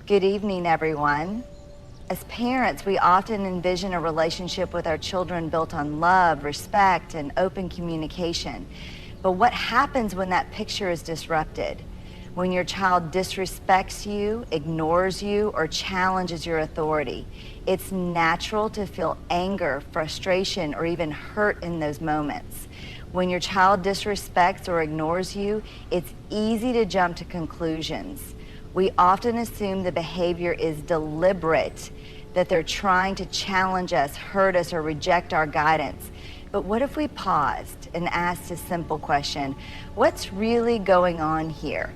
Good evening, everyone. As parents, we often envision a relationship with our children built on love, respect, and open communication. But what happens when that picture is disrupted? When your child disrespects you, ignores you, or challenges your authority? It's natural to feel anger, frustration, or even hurt in those moments. When your child disrespects or ignores you, it's easy to jump to conclusions. We often assume the behavior is deliberate, that they're trying to challenge us, hurt us, or reject our guidance. But what if we paused and asked a simple question? What's really going on here?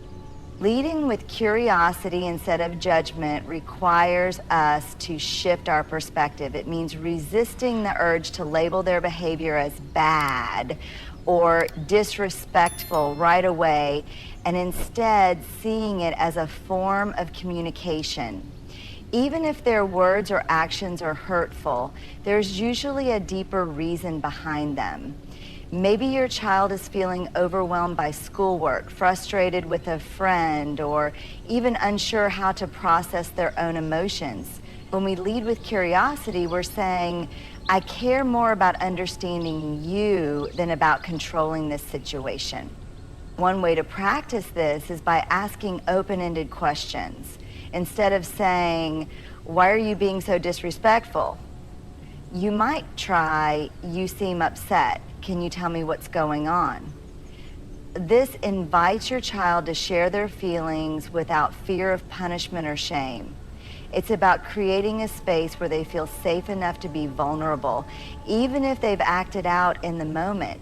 Leading with curiosity instead of judgment requires us to shift our perspective. It means resisting the urge to label their behavior as bad or disrespectful right away, and instead seeing it as a form of communication. Even if their words or actions are hurtful, there's usually a deeper reason behind them. Maybe your child is feeling overwhelmed by schoolwork, frustrated with a friend, or even unsure how to process their own emotions. When we lead with curiosity, we're saying, I care more about understanding you than about controlling this situation. One way to practice this is by asking open-ended questions. Instead of saying, why are you being so disrespectful? You might try, you seem upset. Can you tell me what's going on? This invites your child to share their feelings without fear of punishment or shame. It's about creating a space where they feel safe enough to be vulnerable, even if they've acted out in the moment.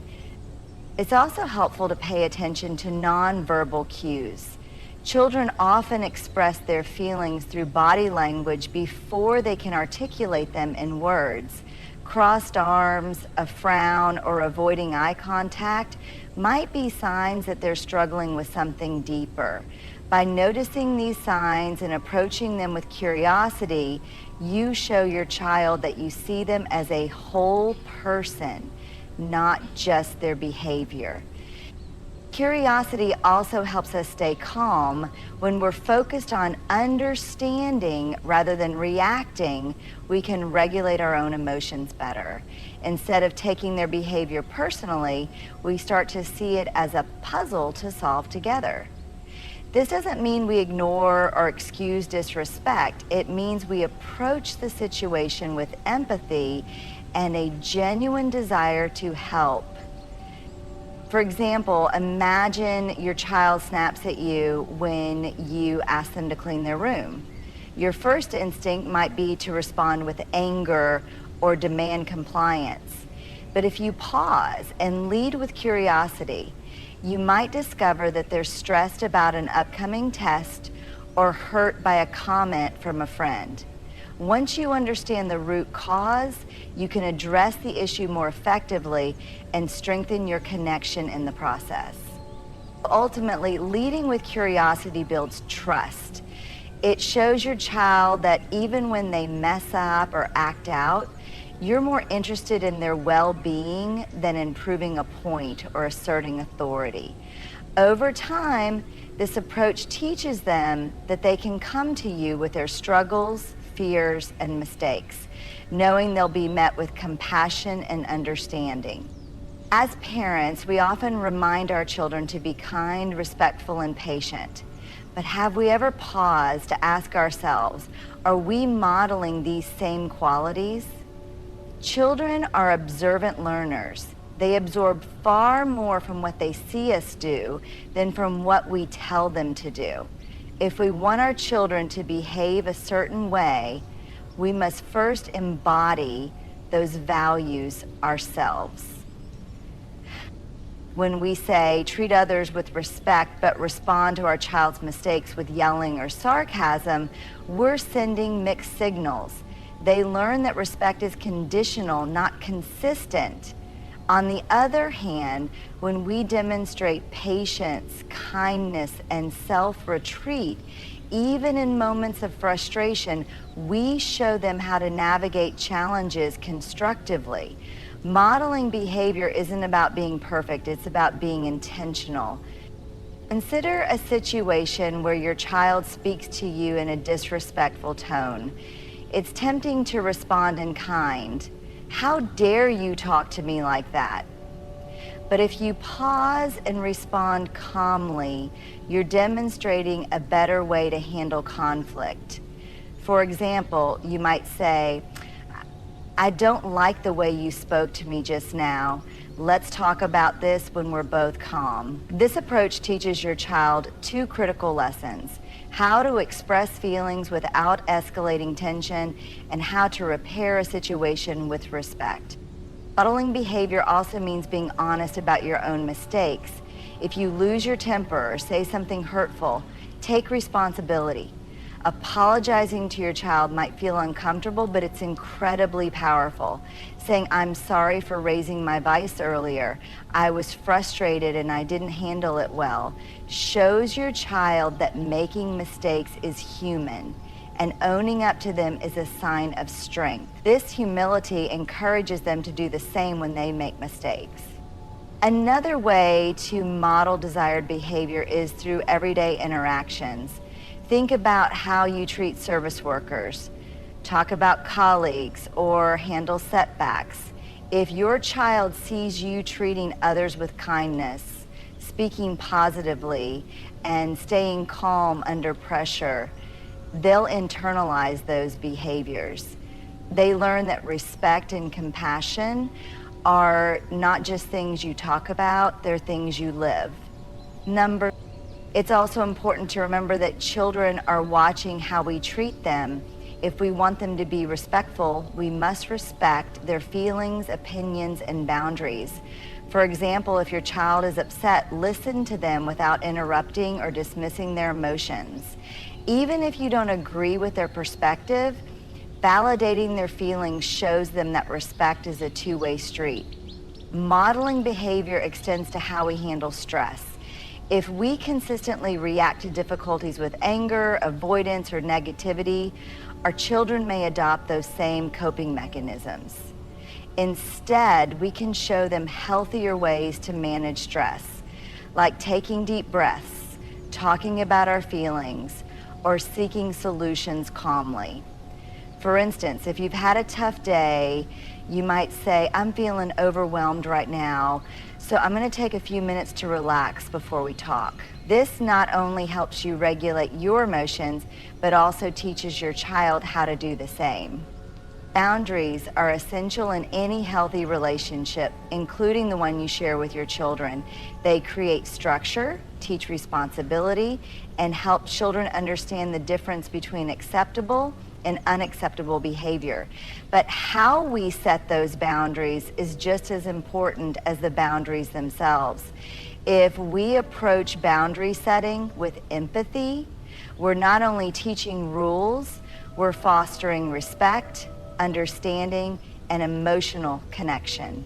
It's also helpful to pay attention to nonverbal cues. Children often express their feelings through body language before they can articulate them in words. Crossed arms, a frown, or avoiding eye contact might be signs that they're struggling with something deeper. By noticing these signs and approaching them with curiosity, you show your child that you see them as a whole person, not just their behavior. Curiosity also helps us stay calm. When we're focused on understanding rather than reacting, we can regulate our own emotions better. Instead of taking their behavior personally, we start to see it as a puzzle to solve together. This doesn't mean we ignore or excuse disrespect. It means we approach the situation with empathy and a genuine desire to help. For example, imagine your child snaps at you when you ask them to clean their room. Your first instinct might be to respond with anger or demand compliance. But if you pause and lead with curiosity, you might discover that they're stressed about an upcoming test or hurt by a comment from a friend. Once you understand the root cause, you can address the issue more effectively and strengthen your connection in the process. Ultimately, leading with curiosity builds trust. It shows your child that even when they mess up or act out, you're more interested in their well-being than in proving a point or asserting authority. Over time, this approach teaches them that they can come to you with their struggles, fears, and mistakes, knowing they'll be met with compassion and understanding. As parents, we often remind our children to be kind, respectful, and patient. But have we ever paused to ask ourselves, are we modeling these same qualities? Children are observant learners. They absorb far more from what they see us do than from what we tell them to do. If we want our children to behave a certain way, we must first embody those values ourselves. When we say treat others with respect but respond to our child's mistakes with yelling or sarcasm, we're sending mixed signals. They learn that respect is conditional, not consistent. On the other hand, when we demonstrate patience, kindness, and self-retreat, even in moments of frustration, we show them how to navigate challenges constructively. Modeling behavior isn't about being perfect, it's about being intentional. Consider a situation where your child speaks to you in a disrespectful tone. It's tempting to respond in kind. How dare you talk to me like that? But if you pause and respond calmly, you're demonstrating a better way to handle conflict. For example, you might say, I don't like the way you spoke to me just now. Let's talk about this when we're both calm. This approach teaches your child two critical lessons: how to express feelings without escalating tension, and how to repair a situation with respect. Modeling behavior also means being honest about your own mistakes. If you lose your temper or say something hurtful, take responsibility. Apologizing to your child might feel uncomfortable, but it's incredibly powerful. Saying, I'm sorry for raising my voice earlier. I was frustrated and I didn't handle it well, shows your child that making mistakes is human, and owning up to them is a sign of strength. This humility encourages them to do the same when they make mistakes. Another way to model desired behavior is through everyday interactions. Think about how you treat service workers, talk about colleagues, or handle setbacks. If your child sees you treating others with kindness, speaking positively, and staying calm under pressure, they'll internalize those behaviors. They learn that respect and compassion are not just things you talk about, they're things you live. It's also important to remember that children are watching how we treat them. If we want them to be respectful, we must respect their feelings, opinions, and boundaries. For example, if your child is upset, listen to them without interrupting or dismissing their emotions. Even if you don't agree with their perspective, validating their feelings shows them that respect is a two-way street. Modeling behavior extends to how we handle stress. If we consistently react to difficulties with anger, avoidance, or negativity, our children may adopt those same coping mechanisms. Instead, we can show them healthier ways to manage stress, like taking deep breaths, talking about our feelings, or seeking solutions calmly. For instance, if you've had a tough day, you might say, I'm feeling overwhelmed right now, so I'm going to take a few minutes to relax before we talk. This not only helps you regulate your emotions, but also teaches your child how to do the same. Boundaries are essential in any healthy relationship, including the one you share with your children. They create structure, teach responsibility, and help children understand the difference between acceptable and unacceptable behavior. But how we set those boundaries is just as important as the boundaries themselves. If we approach boundary setting with empathy, we're not only teaching rules, we're fostering respect, understanding, and emotional connection.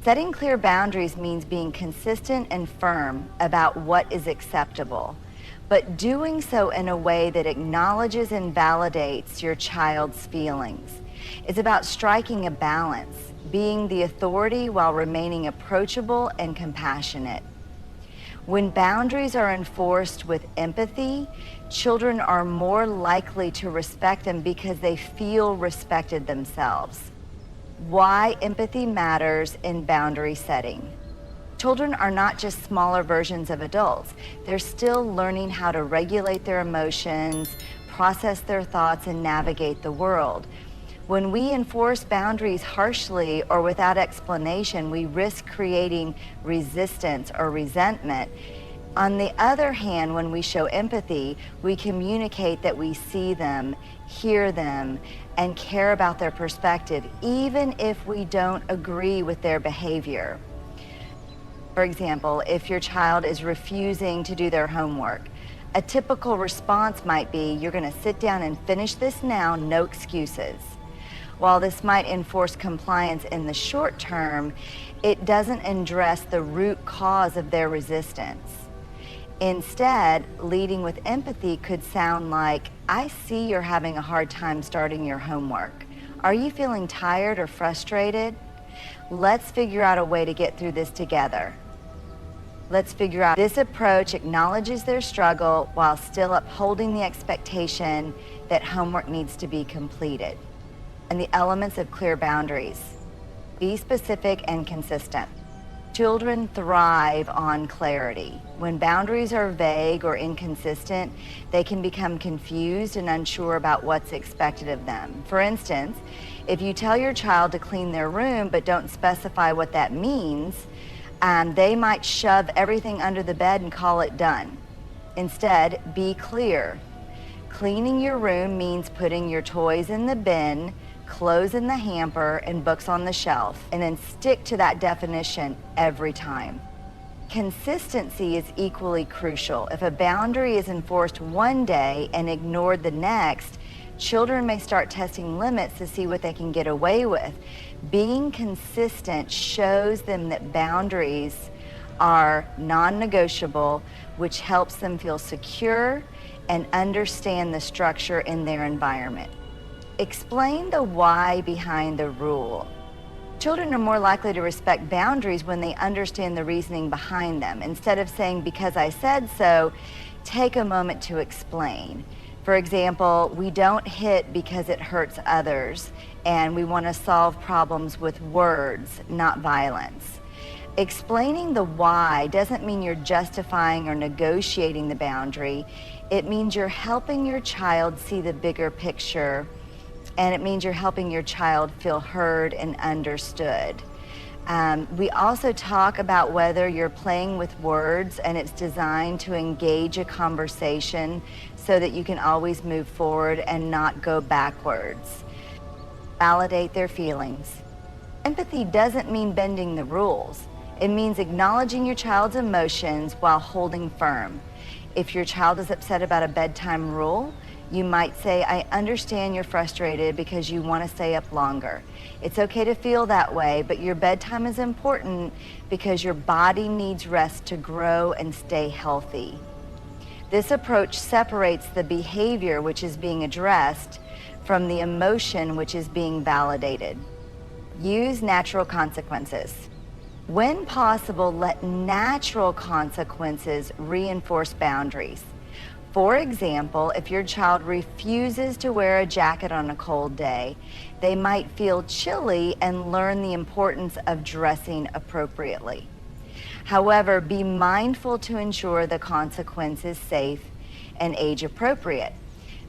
Setting clear boundaries means being consistent and firm about what is acceptable, but doing so in a way that acknowledges and validates your child's feelings. It's about striking a balance, being the authority while remaining approachable and compassionate. When boundaries are enforced with empathy, children are more likely to respect them because they feel respected themselves. Why empathy matters in boundary setting. Children are not just smaller versions of adults. They're still learning how to regulate their emotions, process their thoughts, and navigate the world. When we enforce boundaries harshly or without explanation, we risk creating resistance or resentment. On the other hand, when we show empathy, we communicate that we see them, hear them, and care about their perspective, even if we don't agree with their behavior. For example, if your child is refusing to do their homework, a typical response might be, you're going to sit down and finish this now, no excuses. While this might enforce compliance in the short term, it doesn't address the root cause of their resistance. Instead, leading with empathy could sound like, I see you're having a hard time starting your homework. Are you feeling tired or frustrated? Let's figure out a way to get through this together. Let's figure out. This approach acknowledges their struggle while still upholding the expectation that homework needs to be completed. And the elements of clear boundaries. Be specific and consistent. Children thrive on clarity. When boundaries are vague or inconsistent, they can become confused and unsure about what's expected of them. For instance, if you tell your child to clean their room but don't specify what that means, they might shove everything under the bed and call it done. Instead, be clear. Cleaning your room means putting your toys in the bin, clothes in the hamper, and books on the shelf, and then stick to that definition every time. Consistency is equally crucial. If a boundary is enforced one day and ignored the next, children may start testing limits to see what they can get away with. Being consistent shows them that boundaries are non-negotiable, which helps them feel secure and understand the structure in their environment. Explain the why behind the rule. Children are more likely to respect boundaries when they understand the reasoning behind them. Instead of saying, "because I said so," take a moment to explain. For example, we don't hit because it hurts others, and we want to solve problems with words, not violence. Explaining the why doesn't mean you're justifying or negotiating the boundary. It means you're helping your child see the bigger picture, and it means you're helping your child feel heard and understood. We also talk about whether you're playing with words and it's designed to engage a conversation so that you can always move forward and not go backwards. Validate their feelings. Empathy doesn't mean bending the rules. It means acknowledging your child's emotions while holding firm. If your child is upset about a bedtime rule, you might say, "I understand you're frustrated because you want to stay up longer. It's okay to feel that way, but your bedtime is important because your body needs rest to grow and stay healthy." This approach separates the behavior which is being addressed from the emotion which is being validated. Use natural consequences. When possible, let natural consequences reinforce boundaries. For example, if your child refuses to wear a jacket on a cold day, they might feel chilly and learn the importance of dressing appropriately. However, be mindful to ensure the consequence is safe and age appropriate.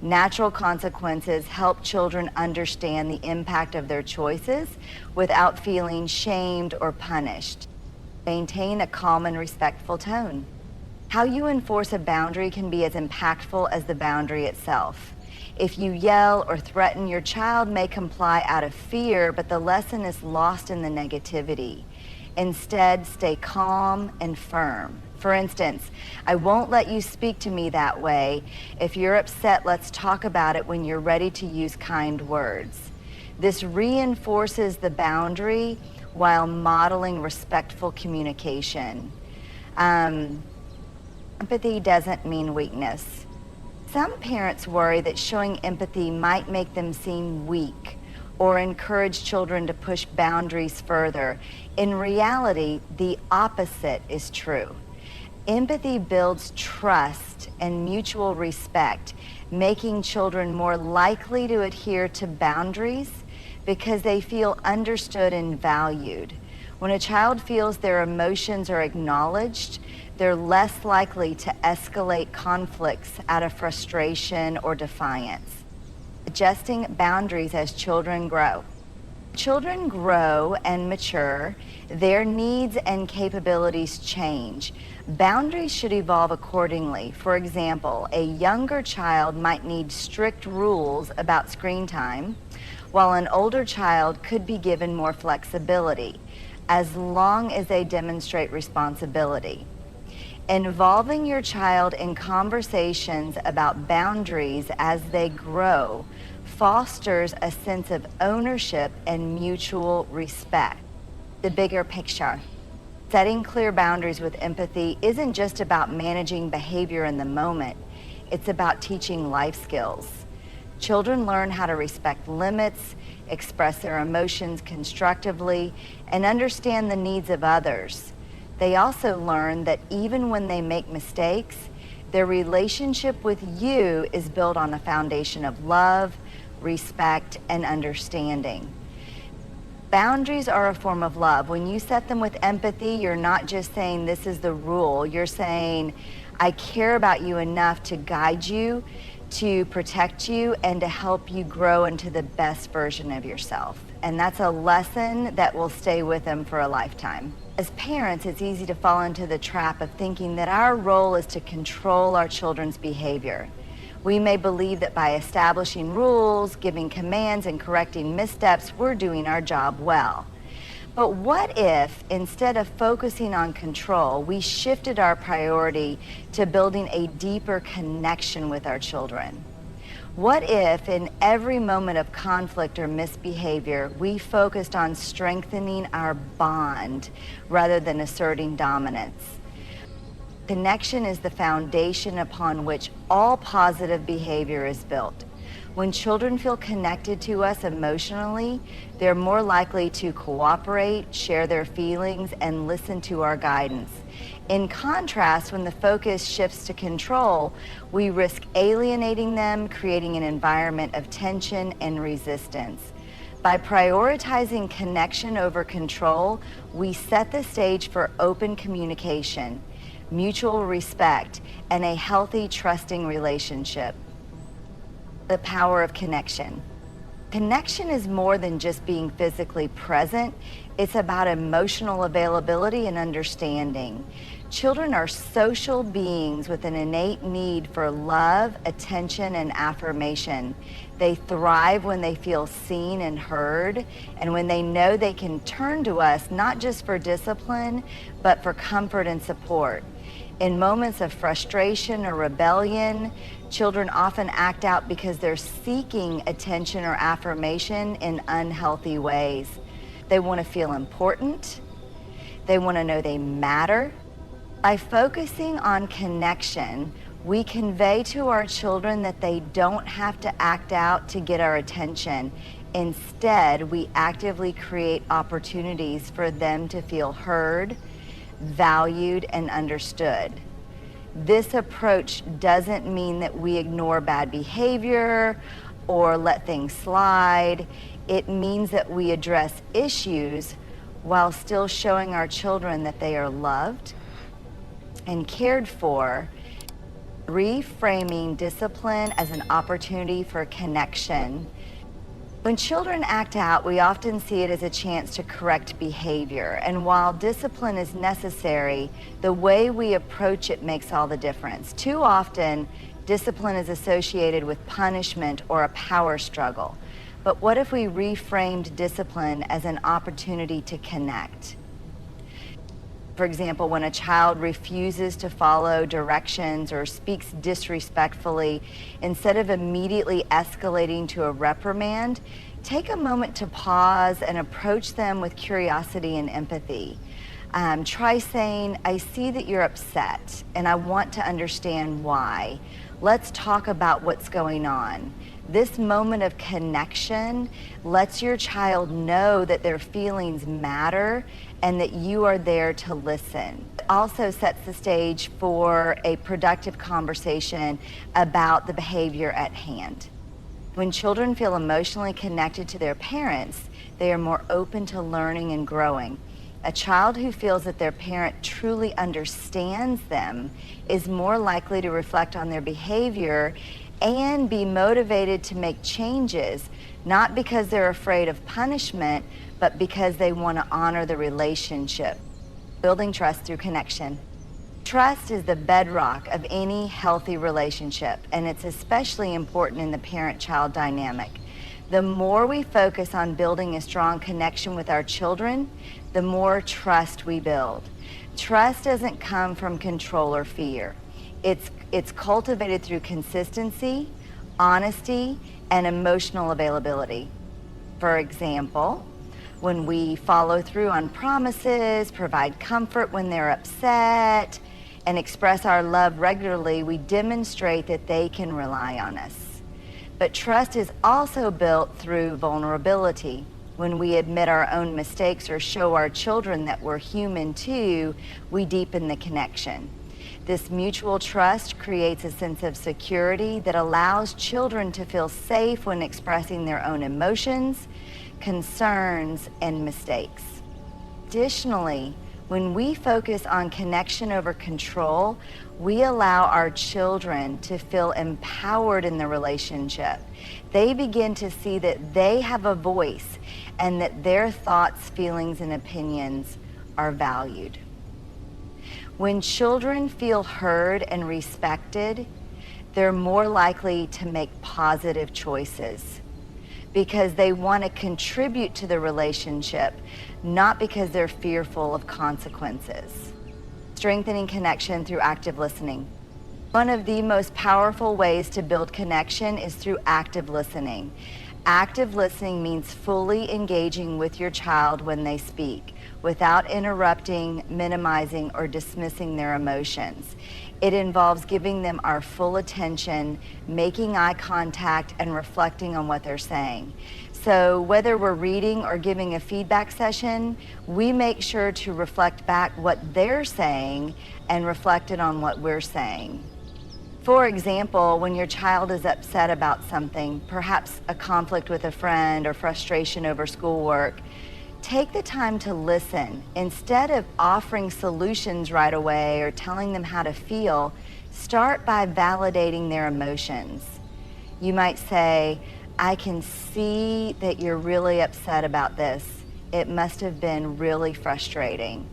Natural consequences help children understand the impact of their choices without feeling shamed or punished. Maintain a calm and respectful tone. How you enforce a boundary can be as impactful as the boundary itself. If you yell or threaten, your child may comply out of fear, but the lesson is lost in the negativity. Instead, stay calm and firm. For instance, "I won't let you speak to me that way. If you're upset, let's talk about it when you're ready to use kind words." This reinforces the boundary while modeling respectful communication. Empathy doesn't mean weakness. Some parents worry that showing empathy might make them seem weak or encourage children to push boundaries further. In reality, the opposite is true. Empathy builds trust and mutual respect, making children more likely to adhere to boundaries because they feel understood and valued. When a child feels their emotions are acknowledged, they're less likely to escalate conflicts out of frustration or defiance. Adjusting boundaries as children grow. Children grow and mature, their needs and capabilities change. Boundaries should evolve accordingly. For example, a younger child might need strict rules about screen time, while an older child could be given more flexibility, as long as they demonstrate responsibility. Involving your child in conversations about boundaries as they grow fosters a sense of ownership and mutual respect. The bigger picture. Setting clear boundaries with empathy isn't just about managing behavior in the moment. It's about teaching life skills. Children learn how to respect limits, express their emotions constructively, and understand the needs of others. They also learn that even when they make mistakes, their relationship with you is built on a foundation of love, respect, and understanding. Boundaries are a form of love. When you set them with empathy, you're not just saying this is the rule. You're saying, I care about you enough to guide you, to protect you, and to help you grow into the best version of yourself. And that's a lesson that will stay with them for a lifetime. As parents, it's easy to fall into the trap of thinking that our role is to control our children's behavior. We may believe that by establishing rules, giving commands, and correcting missteps, we're doing our job well. But what if, instead of focusing on control, we shifted our priority to building a deeper connection with our children? What if, in every moment of conflict or misbehavior, we focused on strengthening our bond rather than asserting dominance? Connection is the foundation upon which all positive behavior is built. When children feel connected to us emotionally, they're more likely to cooperate, share their feelings, and listen to our guidance. In contrast, when the focus shifts to control, we risk alienating them, creating an environment of tension and resistance. By prioritizing connection over control, we set the stage for open communication, mutual respect, and a healthy, trusting relationship. The power of connection. Connection is more than just being physically present. It's about emotional availability and understanding. Children are social beings with an innate need for love, attention, and affirmation. They thrive when they feel seen and heard, and when they know they can turn to us not just for discipline, but for comfort and support. In moments of frustration or rebellion, children often act out because they're seeking attention or affirmation in unhealthy ways. They want to feel important. They want to know they matter. By focusing on connection, we convey to our children that they don't have to act out to get our attention. Instead, we actively create opportunities for them to feel heard, valued, and understood. This approach doesn't mean that we ignore bad behavior or let things slide. It means that we address issues while still showing our children that they are loved and cared for, reframing discipline as an opportunity for connection. When children act out, we often see it as a chance to correct behavior. And while discipline is necessary, the way we approach it makes all the difference. Too often, discipline is associated with punishment or a power struggle. But what if we reframed discipline as an opportunity to connect? For example, when a child refuses to follow directions or speaks disrespectfully, instead of immediately escalating to a reprimand, take a moment to pause and approach them with curiosity and empathy. Try saying, I see that you're upset and I want to understand why. Let's talk about what's going on. This moment of connection lets your child know that their feelings matter and that you are there to listen. It also sets the stage for a productive conversation about the behavior at hand. When children feel emotionally connected to their parents, they are more open to learning and growing. A child who feels that their parent truly understands them is more likely to reflect on their behavior and be motivated to make changes, not because they're afraid of punishment, but because they want to honor the relationship. Building trust through connection. Trust is the bedrock of any healthy relationship, and it's especially important in the parent-child dynamic. The more we focus on building a strong connection with our children, the more trust we build. Trust doesn't come from control or fear. It's cultivated through consistency, honesty, and emotional availability. For example, when we follow through on promises, provide comfort when they're upset, and express our love regularly, we demonstrate that they can rely on us. But trust is also built through vulnerability. When we admit our own mistakes or show our children that we're human too, we deepen the connection. This mutual trust creates a sense of security that allows children to feel safe when expressing their own emotions, concerns, and mistakes. Additionally, when we focus on connection over control, we allow our children to feel empowered in the relationship. They begin to see that they have a voice and that their thoughts, feelings, and opinions are valued. When children feel heard and respected, they're more likely to make positive choices because they want to contribute to the relationship, not because they're fearful of consequences. Strengthening connection through active listening. One of the most powerful ways to build connection is through active listening. Active listening means fully engaging with your child when they speak, without interrupting, minimizing, or dismissing their emotions. It involves giving them our full attention, making eye contact, and reflecting on what they're saying. So whether we're reading or giving a feedback session, we make sure to reflect back what they're saying and reflect it on what we're saying. For example, when your child is upset about something, perhaps a conflict with a friend or frustration over schoolwork, take the time to listen. Instead of offering solutions right away or telling them how to feel, start by validating their emotions. You might say, "I can see that you're really upset about this. It must have been really frustrating."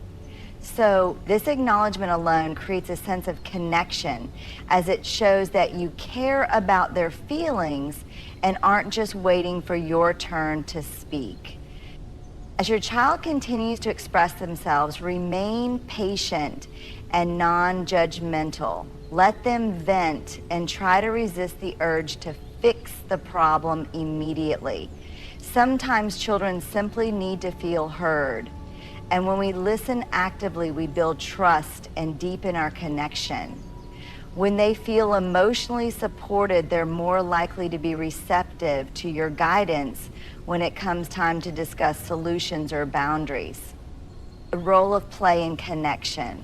So this acknowledgement alone creates a sense of connection, as it shows that you care about their feelings and aren't just waiting for your turn to speak. As your child continues to express themselves, remain patient and non-judgmental. Let them vent and try to resist the urge to fix the problem immediately. Sometimes children simply need to feel heard. And when we listen actively, we build trust and deepen our connection. When they feel emotionally supported, they're more likely to be receptive to your guidance when it comes time to discuss solutions or boundaries. The role of play in connection.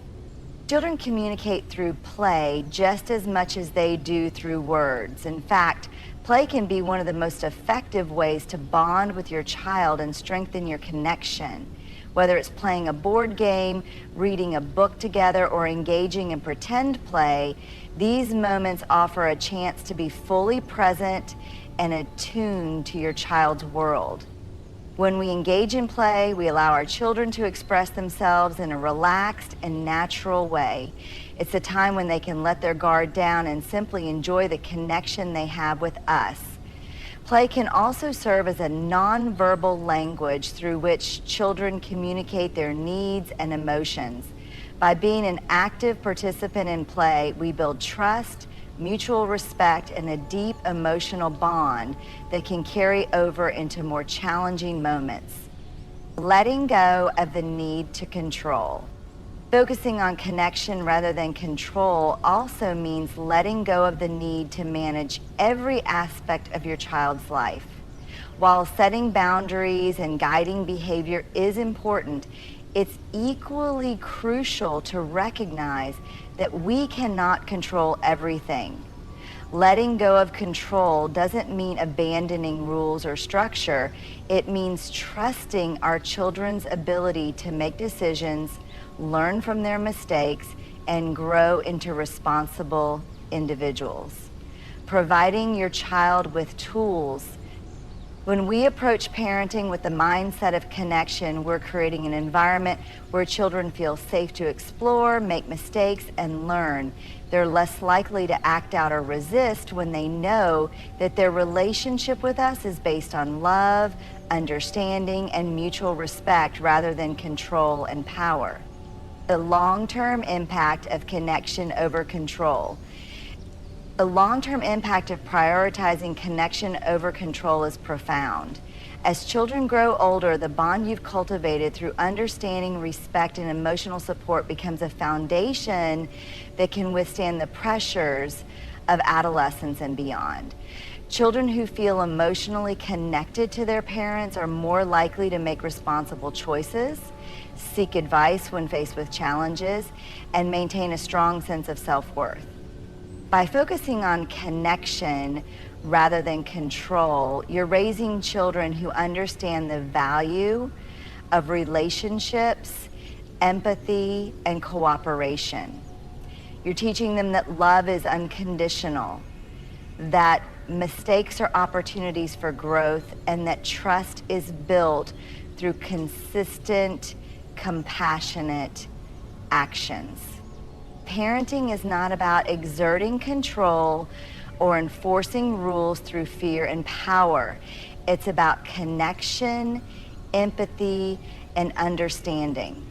Children communicate through play just as much as they do through words. In fact, play can be one of the most effective ways to bond with your child and strengthen your connection. Whether it's playing a board game, reading a book together, or engaging in pretend play, these moments offer a chance to be fully present and attuned to your child's world. When we engage in play, we allow our children to express themselves in a relaxed and natural way. It's a time when they can let their guard down and simply enjoy the connection they have with us. Play can also serve as a nonverbal language through which children communicate their needs and emotions. By being an active participant in play, we build trust, mutual respect, and a deep emotional bond that can carry over into more challenging moments. Letting go of the need to control. Focusing on connection rather than control also means letting go of the need to manage every aspect of your child's life. While setting boundaries and guiding behavior is important, it's equally crucial to recognize that we cannot control everything. Letting go of control doesn't mean abandoning rules or structure. It means trusting our children's ability to make decisions, learn from their mistakes, and grow into responsible individuals. Providing your child with tools. When we approach parenting with the mindset of connection, we're creating an environment where children feel safe to explore, make mistakes, and learn. They're less likely to act out or resist when they know that their relationship with us is based on love, understanding, and mutual respect rather than control and power. The long-term impact of connection over control. The long-term impact of prioritizing connection over control is profound. As children grow older, the bond you've cultivated through understanding, respect, and emotional support becomes a foundation that can withstand the pressures of adolescence and beyond. Children who feel emotionally connected to their parents are more likely to make responsible choices, seek advice when faced with challenges, and maintain a strong sense of self-worth. By focusing on connection rather than control, you're raising children who understand the value of relationships, empathy, and cooperation. You're teaching them that love is unconditional, that mistakes are opportunities for growth, and that trust is built through consistent, compassionate actions. Parenting is not about exerting control or enforcing rules through fear and power. It's about connection, empathy, and understanding.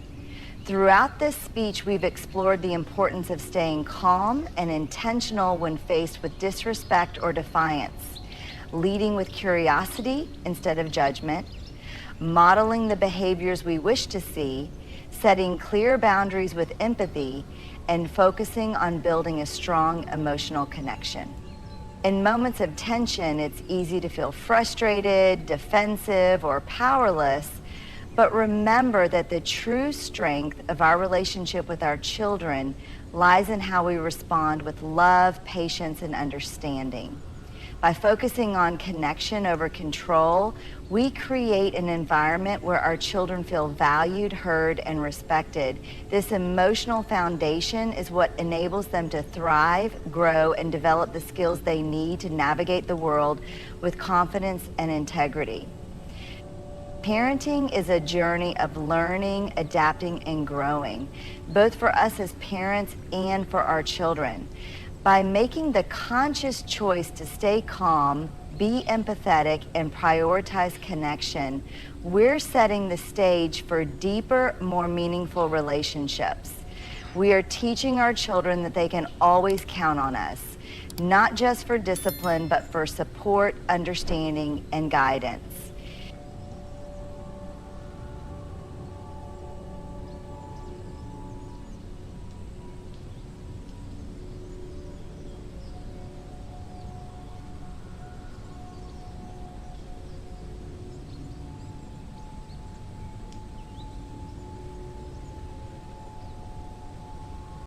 Throughout this speech, we've explored the importance of staying calm and intentional when faced with disrespect or defiance, leading with curiosity instead of judgment, modeling the behaviors we wish to see, setting clear boundaries with empathy, and focusing on building a strong emotional connection. In moments of tension, it's easy to feel frustrated, defensive, or powerless, but remember that the true strength of our relationship with our children lies in how we respond with love, patience, and understanding. By focusing on connection over control, we create an environment where our children feel valued, heard, and respected. This emotional foundation is what enables them to thrive, grow, and develop the skills they need to navigate the world with confidence and integrity. Parenting is a journey of learning, adapting, and growing, both for us as parents and for our children. By making the conscious choice to stay calm, be empathetic, and prioritize connection, we're setting the stage for deeper, more meaningful relationships. We are teaching our children that they can always count on us, not just for discipline, but for support, understanding, and guidance.